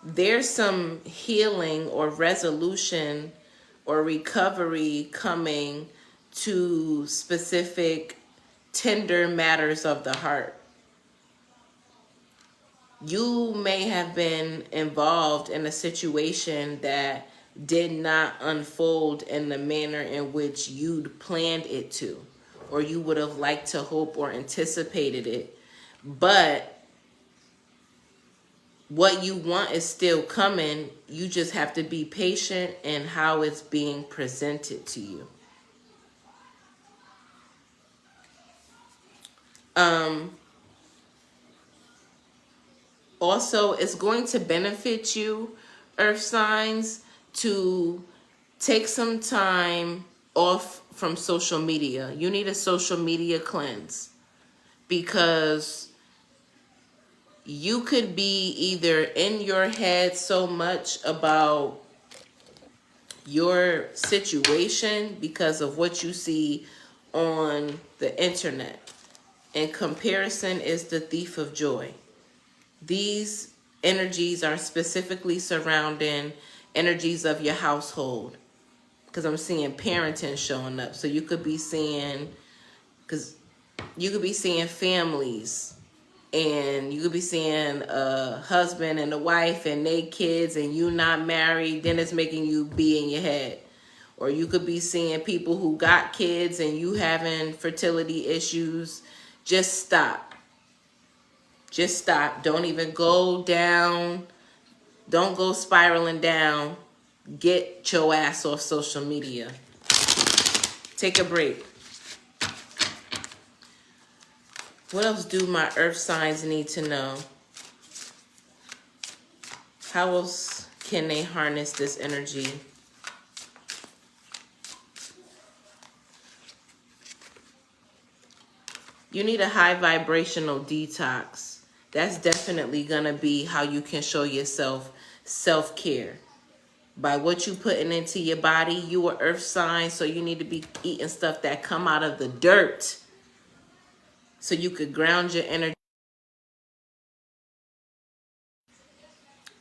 There's some healing or resolution or recovery coming to specific tender matters of the heart. You may have been involved in a situation that did not unfold in the manner in which you'd planned it to, or you would have liked to hope or anticipated it. But what you want is still coming. You just have to be patient in how it's being presented to you. Also, it's going to benefit you, Earth signs, to take some time off from social media. You need a social media cleanse, because you could be either in your head so much about your situation because of what you see on the internet. And comparison is the thief of joy. These energies are specifically surrounding energies of your household, because I'm seeing parenting showing up. So you could be seeing, because you could be seeing families, and you could be seeing a husband and a wife and they kids, and you not married, then it's making you be in your head. Or you could be seeing people who got kids and you having fertility issues. Just stop. Just stop. Don't even go down. Don't go spiraling down. Get your ass off social media. Take a break. What else do my earth signs need to know? How else can they harness this energy? You need a high vibrational detox. That's definitely going to be how you can show yourself self-care. By what you putting into your body. You are earth sign, so you need to be eating stuff that come out of the dirt, so you could ground your energy.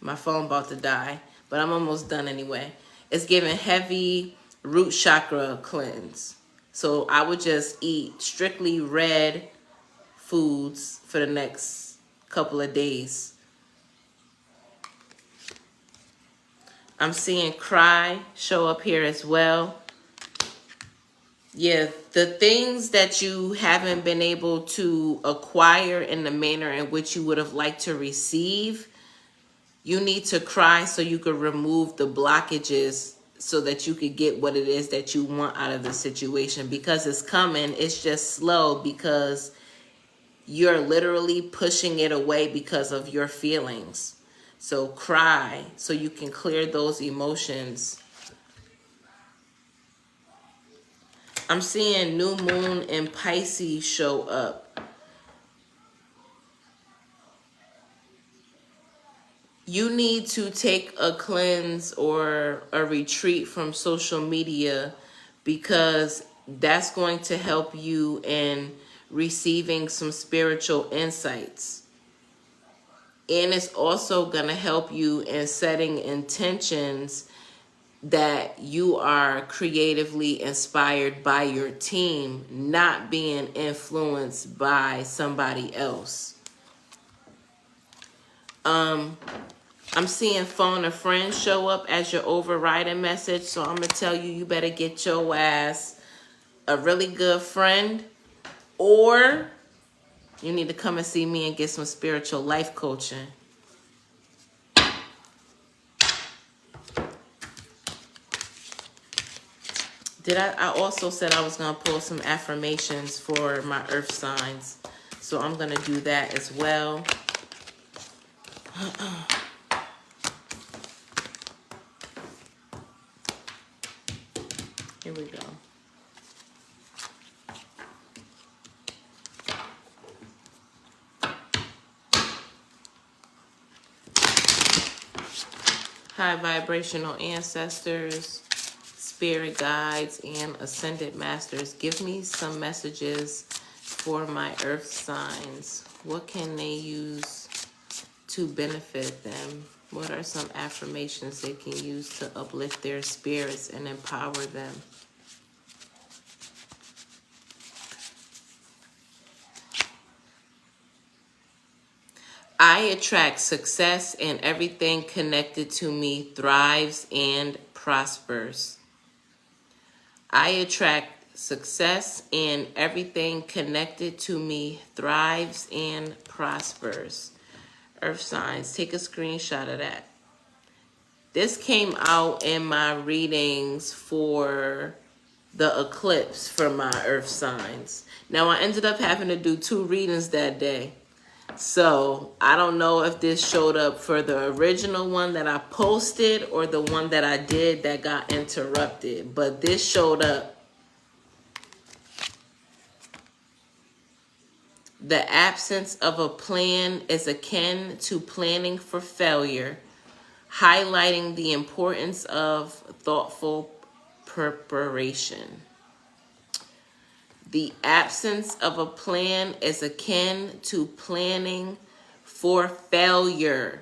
My phone about to die, but I'm almost done anyway. It's giving heavy root chakra cleanse. So I would just eat strictly red foods for the next couple of days. I'm seeing cry show up here as well. Yeah, the things that you haven't been able to acquire in the manner in which you would have liked to receive, you need to cry so you could remove the blockages, so that you could get what it is that you want out of the situation. Because it's coming, it's just slow, because you're literally pushing it away because of your feelings. So cry so you can clear those emotions. I'm seeing new moon and Pisces show up. You need to take a cleanse or a retreat from social media, because that's going to help you in receiving some spiritual insights. And it's also going to help you in setting intentions that you are creatively inspired by your team, not being influenced by somebody else. I'm seeing phone a friend show up as your overriding message. So I'm going to tell you, you better get your ass a really good friend, or You need to come and see me and get some spiritual life coaching. I also said I was going to pull some affirmations for my earth signs. So I'm going to do that as well. Here we go. High vibrational ancestors, spirit guides, and ascended masters, give me some messages for my earth signs. What can they use to benefit them? What are some affirmations they can use to uplift their spirits and empower them? I attract success, and everything connected to me thrives and prospers. I attract success, and everything connected to me thrives and prospers. Earth signs, take a screenshot of that. This came out in my readings for the eclipse for my earth signs. Now, I ended up having to do 2 readings that day. So I don't know if this showed up for the original one that I posted or the one that I did that got interrupted. But this showed up. The absence of a plan is akin to planning for failure, highlighting the importance of thoughtful preparation. The absence of a plan is akin to planning for failure,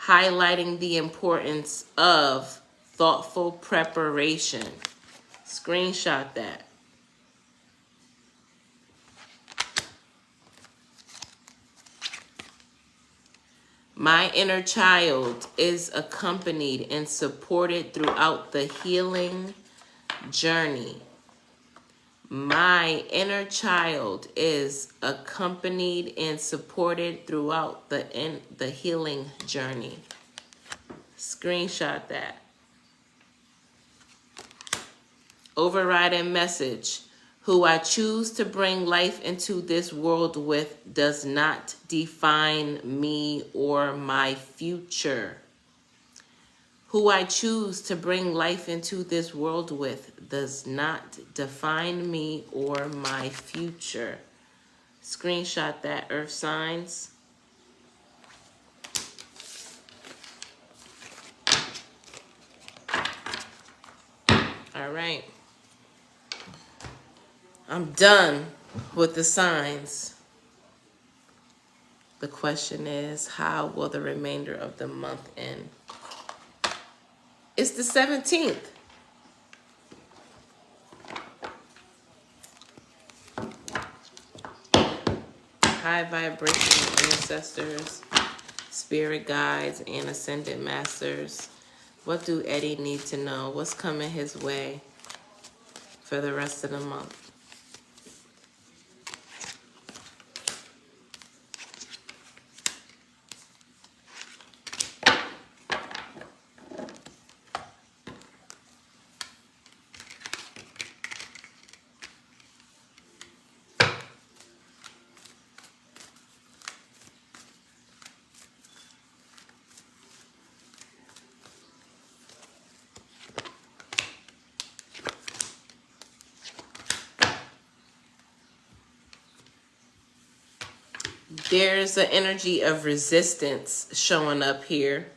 highlighting the importance of thoughtful preparation. Screenshot that. My inner child is accompanied and supported throughout the healing journey. My inner child is accompanied and supported throughout the healing journey. Screenshot that. Overriding message. Who I choose to bring life into this world with does not define me or my future. Who I choose to bring life into this world with does not define me or my future. Screenshot that, earth signs. All right. I'm done with the signs. The question is, how will the remainder of the month end? It's the 17th. High vibrational ancestors, spirit guides, and ascended masters. What do Eddie need to know? What's coming his way for the rest of the month? There's an energy of resistance showing up here.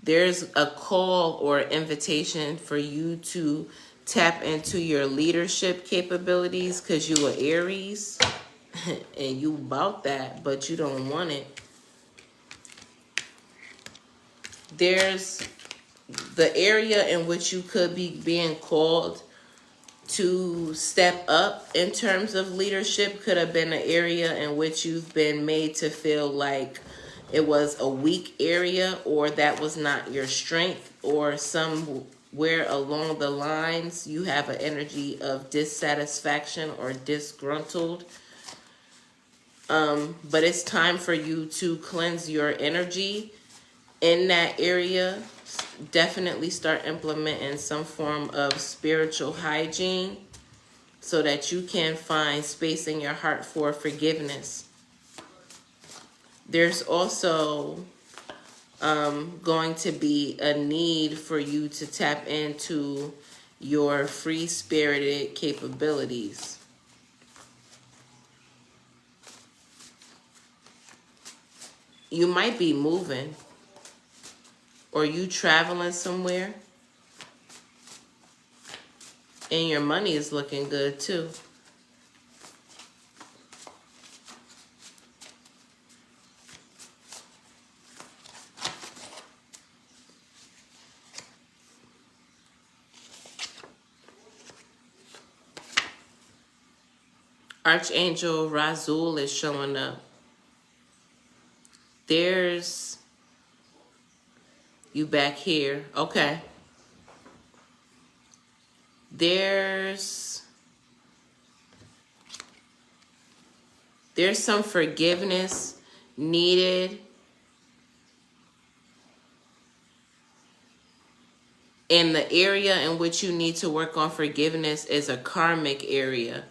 There's a call or invitation for you to tap into your leadership capabilities because you are Aries and you about that, but you don't want it. There's the area in which you could be being called to step up in terms of leadership could have been an area in which you've been made to feel like it was a weak area, or that was not your strength, or somewhere along the lines you have an energy of dissatisfaction or disgruntled. But it's time for you to cleanse your energy in that area. Definitely start implementing some form of spiritual hygiene so that you can find space in your heart for forgiveness. There's also going to be a need for you to tap into your free-spirited capabilities. You might be moving, or you traveling somewhere, and your money is looking good too. Archangel Razul is showing up. There's you back here. Okay. There's some forgiveness needed in the area in which you need to work on forgiveness is a karmic area.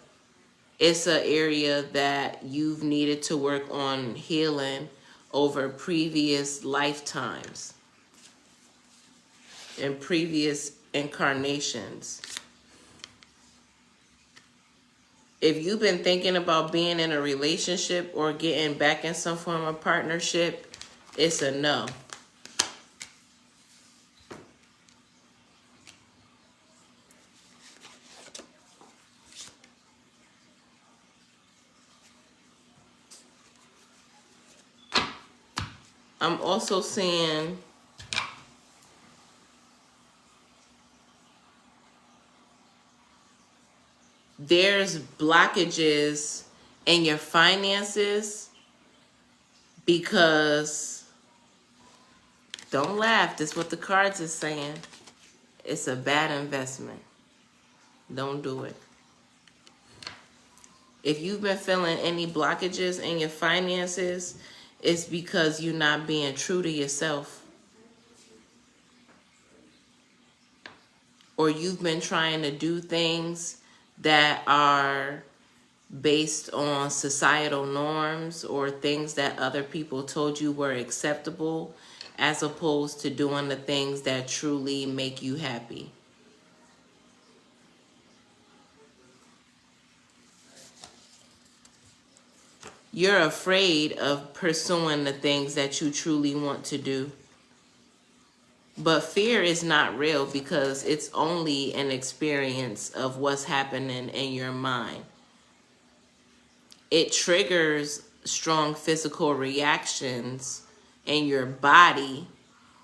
It's an area that you've needed to work on healing over previous lifetimes and previous incarnations. If you've been thinking about being in a relationship or getting back in some form of partnership, it's a no. I'm also seeing there's blockages in your finances because, don't laugh, that's what the cards is saying. It's a bad investment. Don't do it. If you've been feeling any blockages in your finances, it's because you're not being true to yourself. Or you've been trying to do things that are based on societal norms or things that other people told you were acceptable, as opposed to doing the things that truly make you happy. You're afraid of pursuing the things that you truly want to do. But fear is not real because it's only an experience of what's happening in your mind. It triggers strong physical reactions in your body,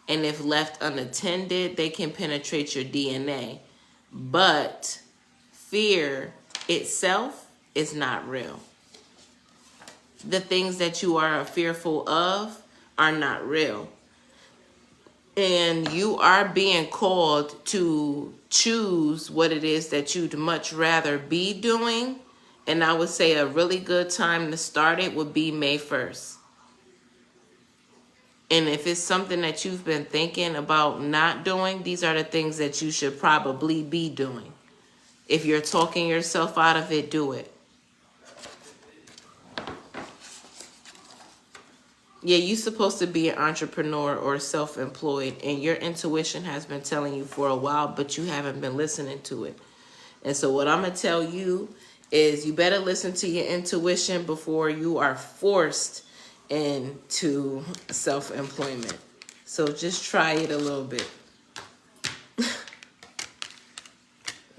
and if left unattended, they can penetrate your DNA. But fear itself is not real. The things that you are fearful of are not real. And you are being called to choose what it is that you'd much rather be doing. And I would say a really good time to start it would be May 1st. And if it's something that you've been thinking about not doing, these are the things that you should probably be doing. If you're talking yourself out of it, do it. Yeah, you're supposed to be an entrepreneur or self-employed, and your intuition has been telling you for a while, but you haven't been listening to it. And so what I'm going to tell you is you better listen to your intuition before you are forced into self-employment. So just try it a little bit.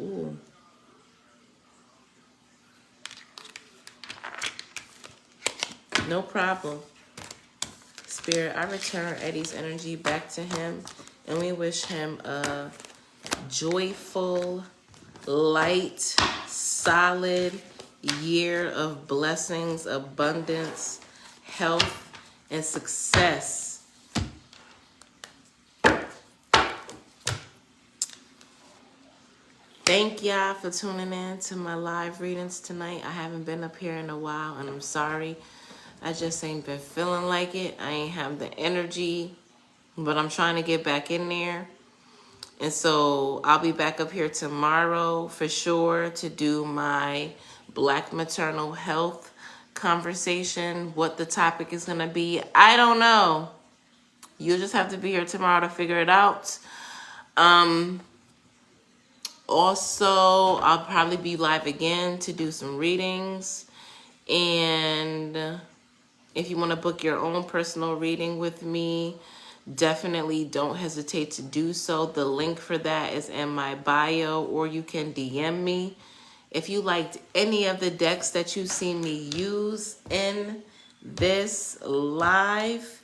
Ooh. No problem. Spirit, I return Eddie's energy back to him, and we wish him a joyful, light, solid year of blessings, abundance, health, and success. Thank y'all for tuning in to my live readings tonight. I haven't been up here in a while, and I'm sorry. I just ain't been feeling like it. I ain't have the energy, but I'm trying to get back in there. And so I'll be back up here tomorrow for sure to do my Black maternal health conversation. What the topic is going to be, I don't know. You'll just have to be here tomorrow to figure it out. Also, I'll probably be live again to do some readings. And if you want to book your own personal reading with me, definitely don't hesitate to do so. The link for that is in my bio, or you can DM me. If you liked any of the decks that you've seen me use in this live,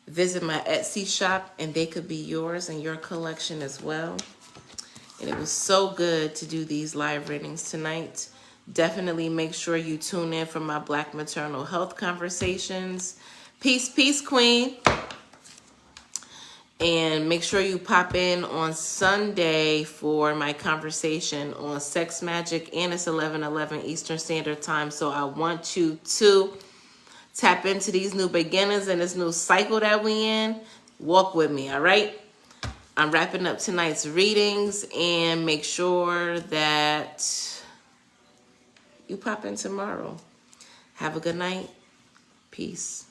visit my Etsy shop and they could be yours and your collection as well. And it was so good to do these live readings tonight. Definitely make sure you tune in for my Black maternal health conversations. Peace, peace, queen. And make sure you pop in on Sunday for my conversation on sex magic, and it's 11:11 Eastern Standard Time. So I want you to tap into these new beginnings and this new cycle that we in. Walk with me, all right? I'm wrapping up tonight's readings, and make sure that you pop in tomorrow. Have a good night. Peace.